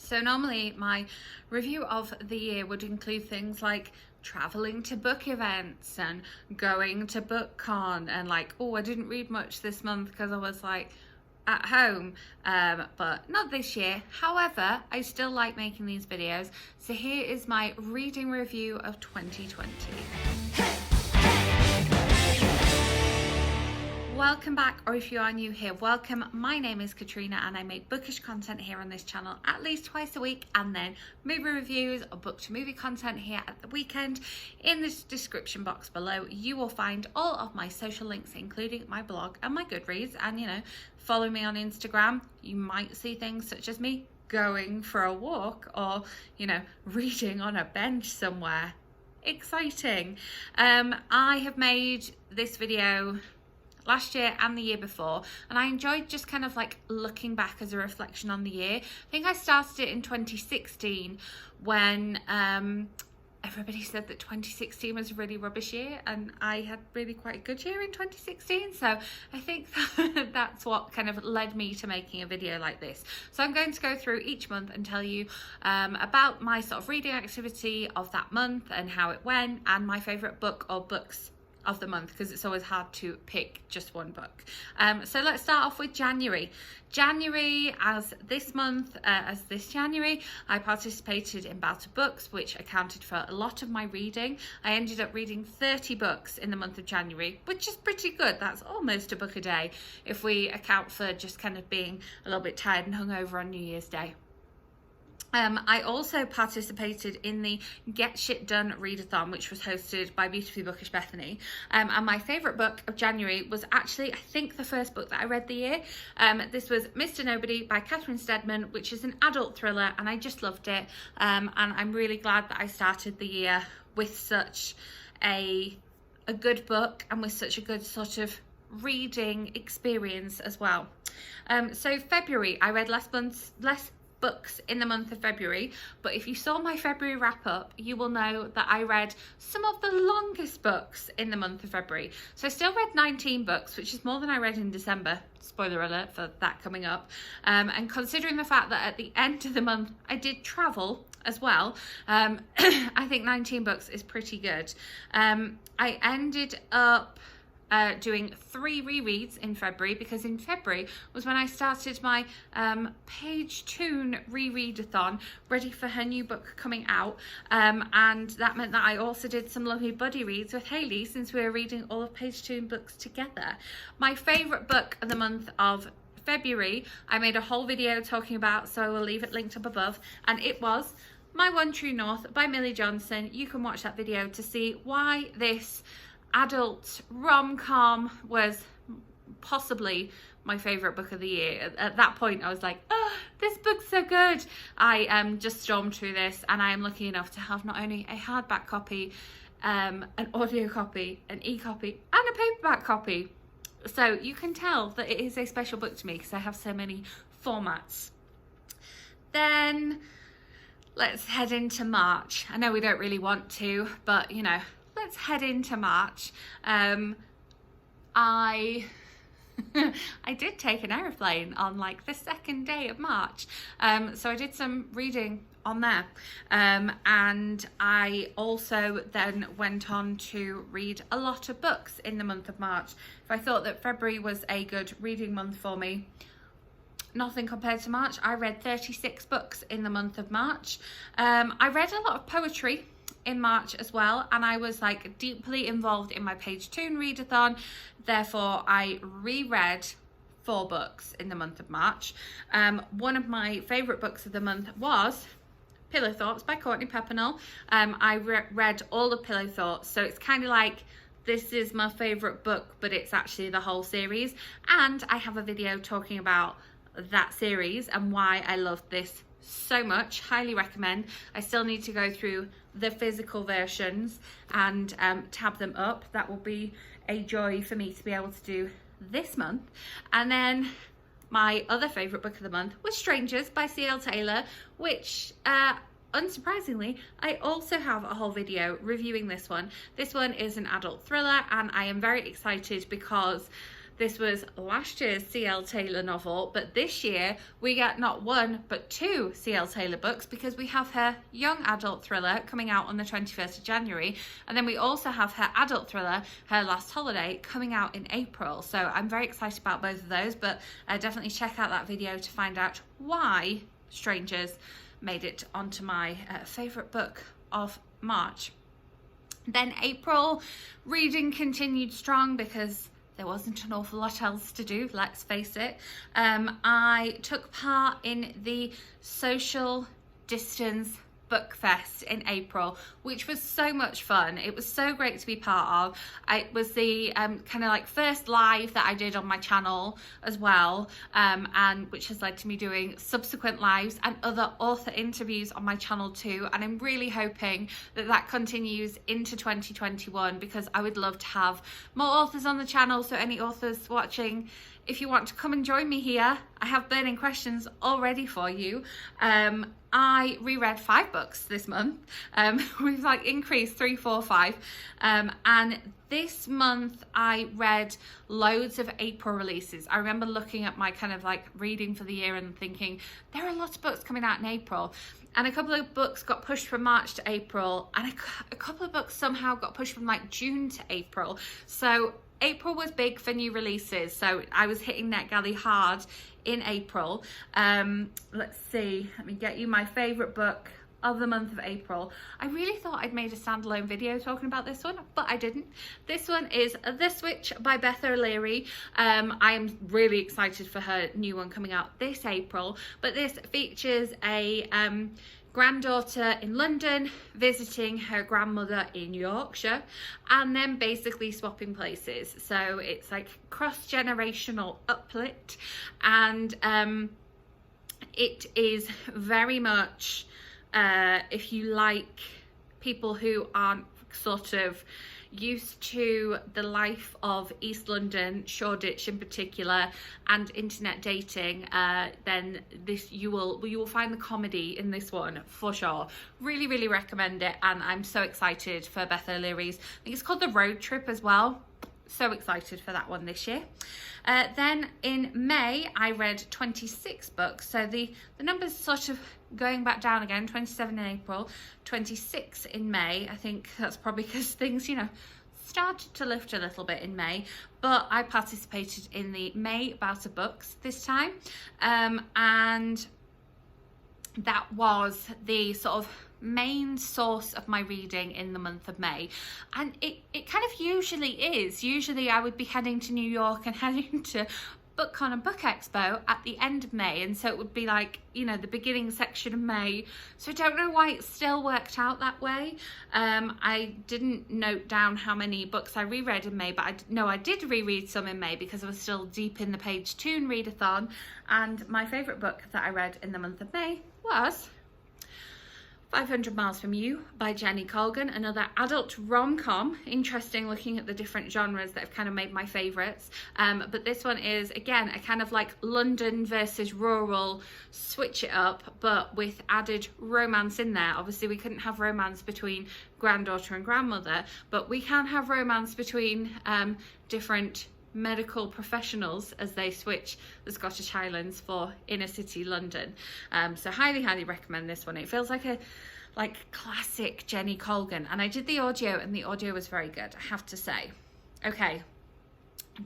So normally my review of the year would include things like traveling to book events and going to BookCon and like, oh, I didn't read much this month because I was like at home, but not this year. However, I still like making these videos. So here is my reading review of 2020. Welcome back, or if you are new here, welcome. My name is Katrina and I make bookish content here on this channel at least twice a week, and then movie reviews or book to movie content here at the weekend. In the description box below you will find all of my social links, including my blog and my Goodreads, and follow me on Instagram. You might see things such as me going for a walk or reading on a bench somewhere. Exciting. I have made this video last year and the year before, and I enjoyed just kind of like looking back as a reflection on the year. I think I started it in 2016 when everybody said that 2016 was a really rubbish year, and I had really quite a good year in 2016, so I think that's what kind of led me to making a video like this. So I'm going to go through each month and tell you about my sort of reading activity of that month and how it went, and my favourite book or books of the month, because it's always hard to pick just one book. So let's start off with January. January, as this January, I participated in Bout of Books, which accounted for a lot of my reading. I ended up reading 30 books in the month of January, which is pretty good. That's almost a book a day if we account for just kind of being a little bit tired and hungover on New Year's Day. I also participated in the Get Shit Done Readathon, which was hosted by Beautifully Bookish Bethany. And my favourite book of January was actually, I think, the first book that I read the year. This was Mr. Nobody by Steadman, which is an adult thriller, and I just loved it. And I'm really glad that I started the year with such a good book and with such a good sort of reading experience as well. So February, I read less books in the month of February, but if you saw my February wrap up, you will know that I read some of the longest books in the month of February. So I still read 19 books, which is more than I read in December. Spoiler alert for that coming up. And considering the fact that at the end of the month I did travel as well, I think 19 books is pretty good. I ended up doing 3 rereads in February, because in February was when I started my Page Tune rereadathon, ready for her new book coming out, and that meant that I also did some lovely buddy reads with Hayley, since we were reading all of Page Tune books together. My favourite book of the month of February, I made a whole video talking about, so I will leave it linked up above, and it was My One True North by Millie Johnson. You can watch that video to see why this adult rom-com was possibly my favourite book of the year. At that point I was like, oh, this book's so good. I just stormed through this, and I am lucky enough to have not only a hardback copy, an audio copy, an e-copy and a paperback copy. So you can tell that it is a special book to me because I have so many formats. Then let's head into March. I know we don't really want to, but let's head into March. I did take an aeroplane on like the second day of March, so I did some reading on there, and I also then went on to read a lot of books in the month of March. If I thought that February was a good reading month for me, nothing compared to March. I read 36 books in the month of March. I read a lot of poetry in March as well, and I was like deeply involved in my Page Tune readathon. Therefore I reread 4 books in the month of March. One of my favourite books of the month was Pillow Thoughts by Courtney Pepperell. I read all of Pillow Thoughts, so it's kind of like this is my favourite book, but it's actually the whole series, and I have a video talking about that series and why I love this so much. Highly recommend. I still need to go through the physical versions and tab them up. That will be a joy for me to be able to do this month. And then my other favourite book of the month was Strangers by C.L. Taylor, which unsurprisingly I also have a whole video reviewing this one. This one is an adult thriller, and I am very excited because This was last year's C.L. Taylor novel, but this year we get not one but two C.L. Taylor books, because we have her young adult thriller coming out on the 21st of January, and then we also have her adult thriller, Her Last Holiday, coming out in April. So I'm very excited about both of those, but definitely check out that video to find out why Strangers made it onto my favourite book of March. Then April, reading continued strong because there wasn't an awful lot else to do, let's face it. I took part in the Social Distance Book Fest in April, which was so much fun. It was so great to be part of. It was the kind of like first live that I did on my channel as well, and which has led to me doing subsequent lives and other author interviews on my channel too, and I'm really hoping that that continues into 2021, because I would love to have more authors on the channel. So any authors watching, if you want to come and join me here, I have burning questions all ready for you. I reread 5 books this month. We've like increased 3, 4, 5. And this month I read loads of April releases. I remember looking at my kind of like reading for the year and thinking, there are lots of books coming out in April. And a couple of books got pushed from March to April, and a couple of books somehow got pushed from like June to April. So April was big for new releases, so I was hitting NetGalley hard in April. Let's see, let me get you my favourite book of the month of April. I really thought I'd made a standalone video talking about this one, but I didn't. This one is The Switch by Beth O'Leary. I am really excited for her new one coming out this April, but this features a granddaughter in London visiting her grandmother in Yorkshire, and then basically swapping places. So it's like cross-generational uplit, and it is very much if you like people who aren't sort of used to the life of East London, Shoreditch in particular, and internet dating, then this you will find the comedy in this one for sure. Really recommend it, and I'm so excited for Beth O'Leary's. I think it's called The Road Trip as well. So excited for that one this year. Then in May I read 26 books, so the numbers sort of going back down again. 27 in April, 26 in May. I think that's probably because things, you know, started to lift a little bit in May, but I participated in the May bout of books this time, and that was the sort of main source of my reading in the month of May. And it kind of usually is. Usually I would be heading to New York and heading to BookCon and Book Expo at the end of May, and so it would be like, you know, the beginning section of May. So I don't know why it still worked out that way. I didn't note down how many books I reread in May, but I know I did reread some in May because I was still deep in the page 2 readathon, and my favourite book that I read in the month of May was 500 Miles From You by Jenny Colgan, another adult rom-com. Interesting looking at the different genres that have kind of made my favourites. But this one is, again, a kind of like London versus rural, switch it up, but with added romance in there. Obviously, we couldn't have romance between granddaughter and grandmother, but we can have romance between different medical professionals as they switch the Scottish Highlands for inner city London. So highly recommend this one. It feels like a classic Jenny Colgan, and I did the audio, and the audio was very good, I have to say. Okay,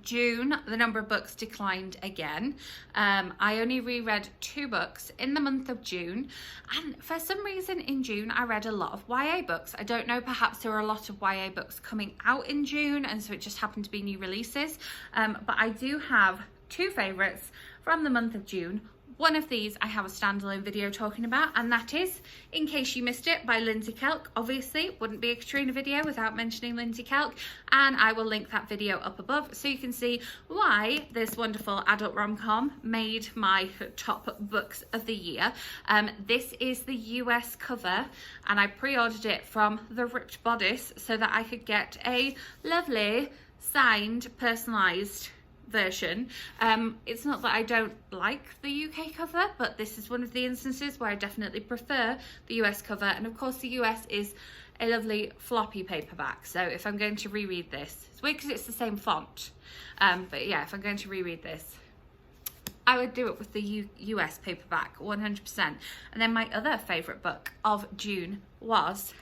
June, the number of books declined again. I only reread 2 books in the month of June, and for some reason in June I read a lot of YA books. I don't know, perhaps there were a lot of YA books coming out in June, and so it just happened to be new releases. But I do have 2 favourites from the month of June. One of these I have a standalone video talking about, and that is In Case You Missed It by Lindsey Kelk. Obviously, wouldn't be a Katrina video without mentioning Lindsey Kelk, and I will link that video up above so you can see why this wonderful adult rom-com made my top books of the year. This is the US cover, and I pre-ordered it from the Ripped Bodice so that I could get a lovely, signed, personalised version. It's not that I don't like the UK cover, but this is one of the instances where I definitely prefer the US cover. And of course the US is a lovely floppy paperback, so if I'm going to reread this, it's weird because it's the same font, but yeah, if I'm going to reread this, I would do it with the US paperback 100%. And then my other favourite book of June was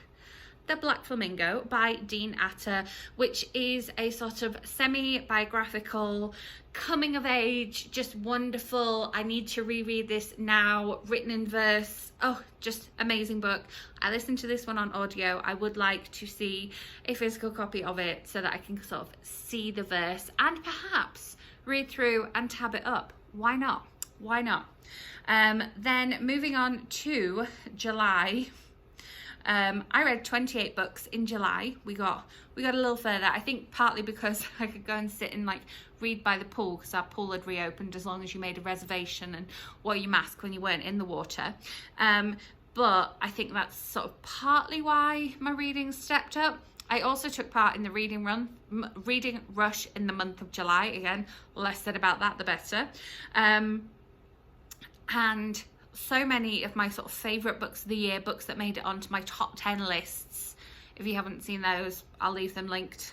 The Black Flamingo by Dean Atta, which is a sort of semi-biographical, coming of age, just wonderful. I need to reread this now, written in verse. Oh, just amazing book. I listened to this one on audio. I would like to see a physical copy of it so that I can sort of see the verse and perhaps read through and tab it up. Why not? Why not? Then moving on to July. I read 28 books in July. We got a little further, I think partly because I could go and sit and like read by the pool because our pool had reopened as long as you made a reservation and wore your mask when you weren't in the water. But I think that's sort of partly why my reading stepped up. I also took part in the reading rush in the month of July. Again, less said about that, the better. And so many of my sort of favourite books of the year, books that made it onto my top 10 lists, if you haven't seen those, I'll leave them linked,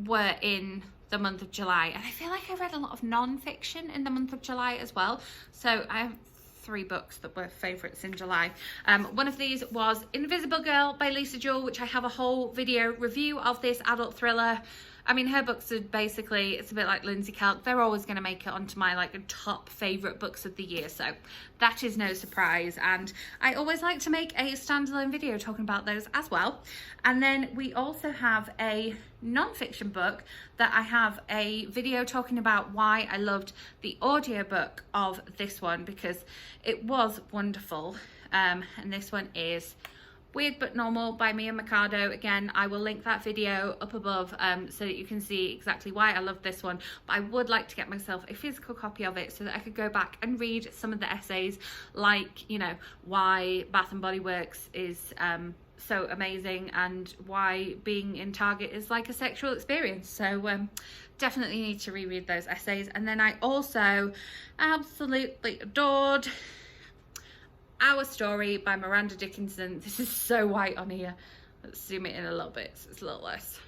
were in the month of July. And I feel like I read a lot of non-fiction in the month of July as well. So I have 3 books that were favourites in July. One of these was Invisible Girl by Jewell, which I have a whole video review of, this adult thriller. I mean, her books are basically, it's a bit like Lindsey, Kelk. They're always going to make it onto my like top favourite books of the year, so that is no surprise. And I always like to make a standalone video talking about those as well. And then we also have a non-fiction book that I have a video talking about why I loved the audiobook of this one, because it was wonderful. And this one is Weird But Normal by me and Mercado. Again, I will link that video up above so that you can see exactly why I love this one. But I would like to get myself a physical copy of it so that I could go back and read some of the essays, like, you know, why Bath and Body Works is so amazing and why being in Target is like a sexual experience. So definitely need to reread those essays. And then I also absolutely adored Our Story by Miranda Dickinson. This is so white on here. Let's zoom it in a little bit so it's a little less.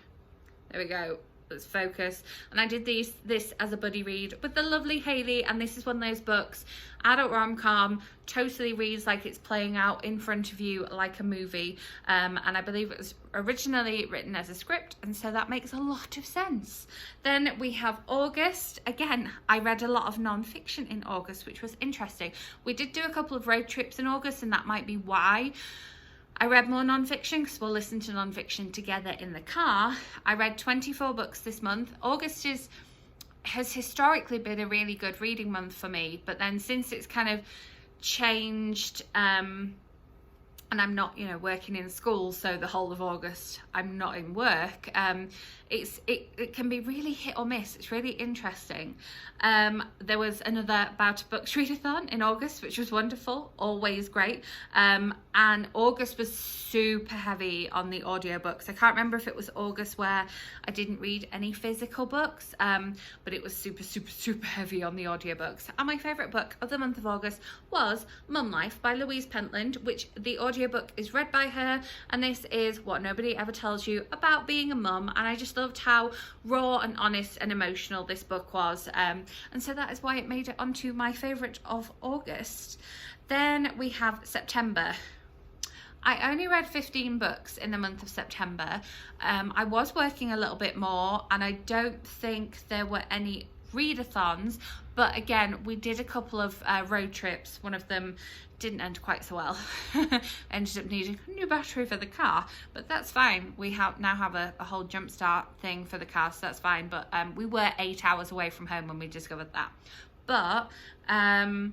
There we go. Let's focus. And I did this as a buddy read with the lovely Hayley, and this is one of those books, adult rom-com, totally reads like it's playing out in front of you like a movie. And I believe it was originally written as a script, and so that makes a lot of sense. Then we have August. Again, I read a lot of non-fiction in August, which was interesting. We did do a couple of road trips in August, and that might be why I read more non-fiction, because we'll listen to non-fiction together in the car. I read 24 books this month. August has historically been a really good reading month for me, but then since it's kind of changed, and I'm not, you know, working in school, so the whole of August I'm not in work, it can be really hit or miss. It's really interesting. There was another About a Books readathon in August, which was wonderful, always great. And August was super heavy on the audiobooks. I can't remember if it was August where I didn't read any physical books, but it was super heavy on the audiobooks. And my favourite book of the month of August was Mumlife by Louise Pentland, which the audiobook is read by her, and this is What Nobody Ever Tells You About Being a Mum. And I just loved how raw and honest and emotional this book was, and so that is why it made it onto my favourite of August. Then we have September. I only read 15 books in the month of September. I was working a little bit more, and I don't think there were any readathons, but again, we did a couple of road trips. One of them didn't end quite so well. Ended up needing a new battery for the car, but that's fine. We now have a whole jump start thing for the car, so that's fine. But we were 8 hours away from home when we discovered that. But I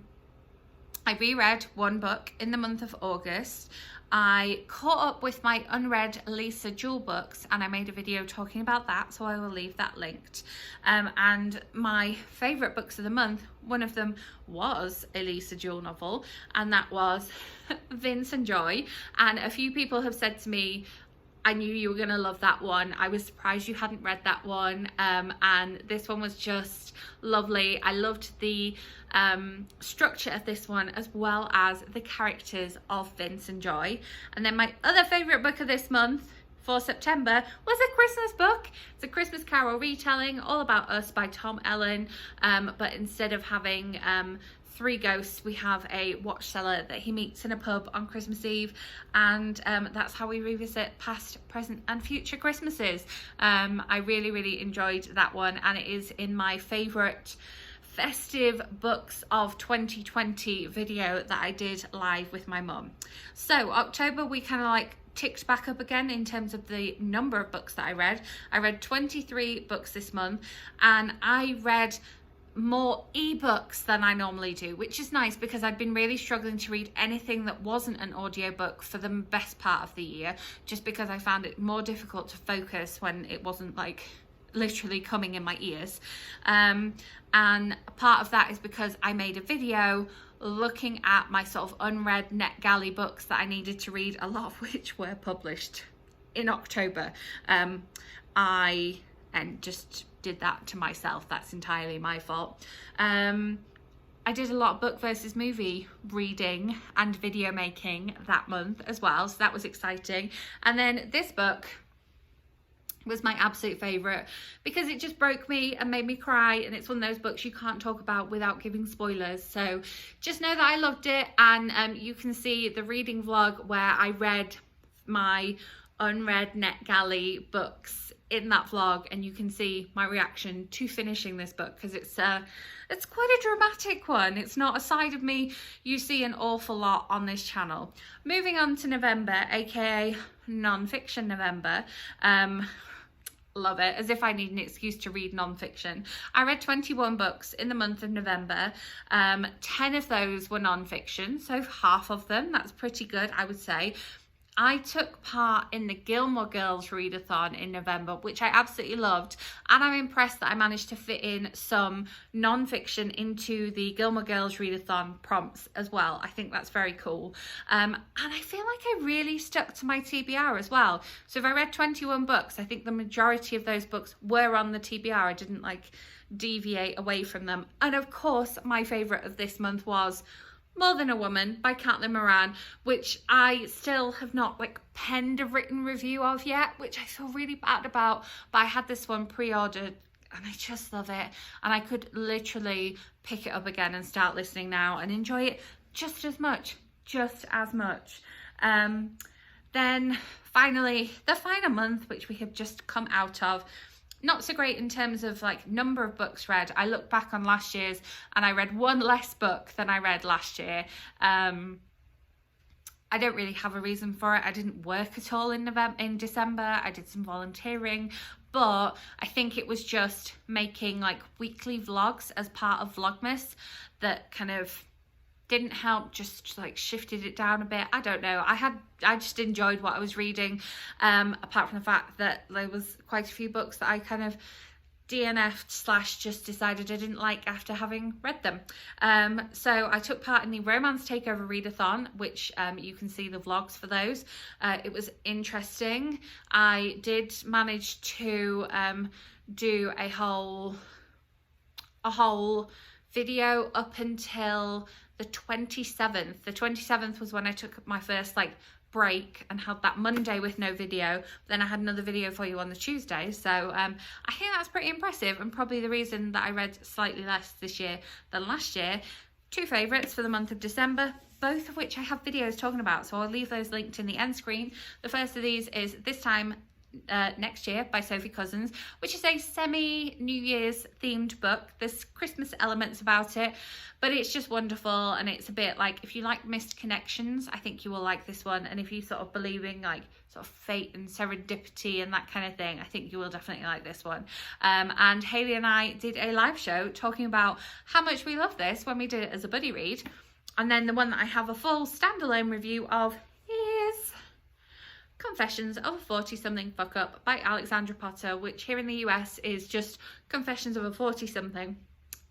reread one book in the month of August. I caught up with my unread Lisa Jewell books, and I made a video talking about that, so I will leave that linked. And my favourite books of the month, one of them was a Lisa Jewell novel, and that was Vince and Joy. And a few people have said to me, I knew you were going to love that one. I was surprised you hadn't read that one. And this one was just lovely. I loved the structure of this one, as well as the characters of Vince and Joy. And then my other favourite book of this month for September was a Christmas book. It's a Christmas Carol retelling, All About Us by Tom Ellen. But instead of having 3 ghosts, we have a watch seller that he meets in a pub on Christmas Eve, and that's how we revisit past, present and future Christmases. I really enjoyed that one, and it is in my favourite festive books of 2020 video that I did live with my mum. So October, we kind of like ticked back up again in terms of the number of books that I read. I read 23 books this month, and I read more ebooks than I normally do, which is nice because I'd been really struggling to read anything that wasn't an audiobook for the best part of the year, just because I found it more difficult to focus when it wasn't like literally coming in my ears. And part of that is because I made a video looking at my sort of unread NetGalley books that I needed to read, a lot of which were published in October. I just did that to myself. That's entirely my fault. I did a lot of book versus movie reading and video making that month as well, so that was exciting. And then this book was my absolute favourite because it just broke me and made me cry, and it's one of those books you can't talk about without giving spoilers. So just know that I loved it, and you can see the reading vlog where I read my unread NetGalley books in that vlog, and you can see my reaction to finishing this book because it's quite a dramatic one. It's not a side of me you see an awful lot on this channel. Moving on to November, aka non-fiction November. Love it, as if I need an excuse to read non-fiction. I read 21 books in the month of November. 10 of those were non-fiction, so half of them. That's pretty good, I would say. I took part in the Gilmore Girls readathon in November, which I absolutely loved, and I'm impressed that I managed to fit in some non-fiction into the Gilmore Girls readathon prompts as well. I think that's very cool, and I feel like I really stuck to my TBR as well. So if I read 21 books, I think the majority of those books were on the TBR. I didn't like deviate away from them. And of course, my favourite of this month was More Than a Woman by Moran, which I still have not like penned a written review of yet, which I feel really bad about, but I had this one pre-ordered and I just love it, and I could literally pick it up again and start listening now and enjoy it just as much. Then finally, the final month, which we have just come out of, not so great in terms of like number of books read. I look back on last year's and I read one less book than I read last year. I don't really have a reason for it. I didn't work at all in December. I did some volunteering, but I think it was just making like weekly vlogs as part of Vlogmas that kind of didn't help, just like shifted it down a bit. I don't know. I just enjoyed what I was reading, apart from the fact that there was quite a few books that I kind of DNF'd / just decided I didn't like after having read them. So I took part in the Romance Takeover Readathon, which you can see the vlogs for those. It was interesting. I did manage to do a whole video up until the 27th. The 27th was when I took my first like break and had that Monday with no video. Then I had another video for you on the Tuesday. So I think that's pretty impressive, and probably the reason that I read slightly less this year than last year. 2 favourites for the month of December, both of which I have videos talking about, so I'll leave those linked in the end screen. The first of these is This Time Next Year by Sophie Cousens, which is a semi-New Year's themed book. There's Christmas elements about it, but it's just wonderful, and it's a bit like, if you like missed connections, I think you will like this one, and if you sort of believe in like sort of fate and serendipity and that kind of thing, I think you will definitely like this one. And Hayley and I did a live show talking about how much we love this when we did it as a buddy read, and then the one that I have a full standalone review of is Confessions of a 40-something fuck-up by Alexandra Potter, which here in the US is just Confessions of a 40-something.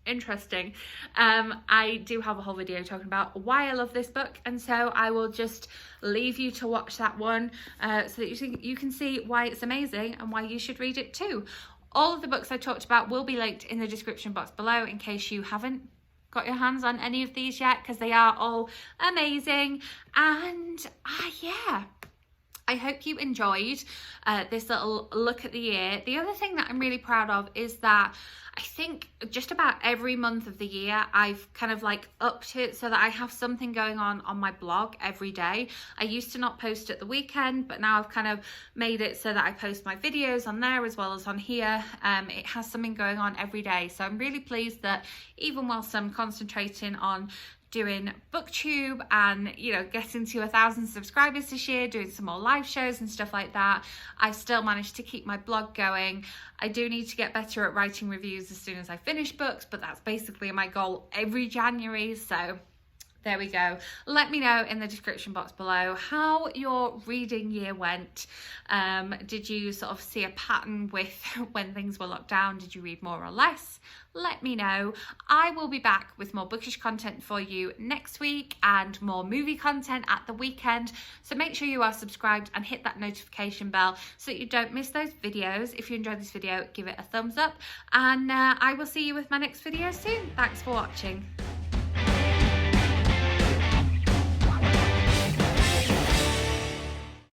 interesting. I do have a whole video talking about why I love this book, and so I will just leave you to watch that one so that you can see why it's amazing and why you should read it too. All of the books I talked about will be linked in the description box below in case you haven't got your hands on any of these yet, because they are all amazing. And yeah, I hope you enjoyed this little look at the year. The other thing that I'm really proud of is that I think just about every month of the year I've kind of like upped it so that I have something going on my blog every day. I used to not post at the weekend, but now I've kind of made it so that I post my videos on there as well as on here. It has something going on every day, so I'm really pleased that even whilst I'm concentrating on doing booktube and, you know, getting to 1,000 subscribers this year, doing some more live shows and stuff like that, I still managed to keep my blog going. I do need to get better at writing reviews as soon as I finish books, but that's basically my goal every January. So there we go. Let me know in the description box below how your reading year went. Did you sort of see a pattern with when things were locked down? Did you read more or less? Let me know. I will be back with more bookish content for you next week and more movie content at the weekend. So make sure you are subscribed and hit that notification bell so that you don't miss those videos. If you enjoyed this video, give it a thumbs up, and I will see you with my next video soon. Thanks for watching.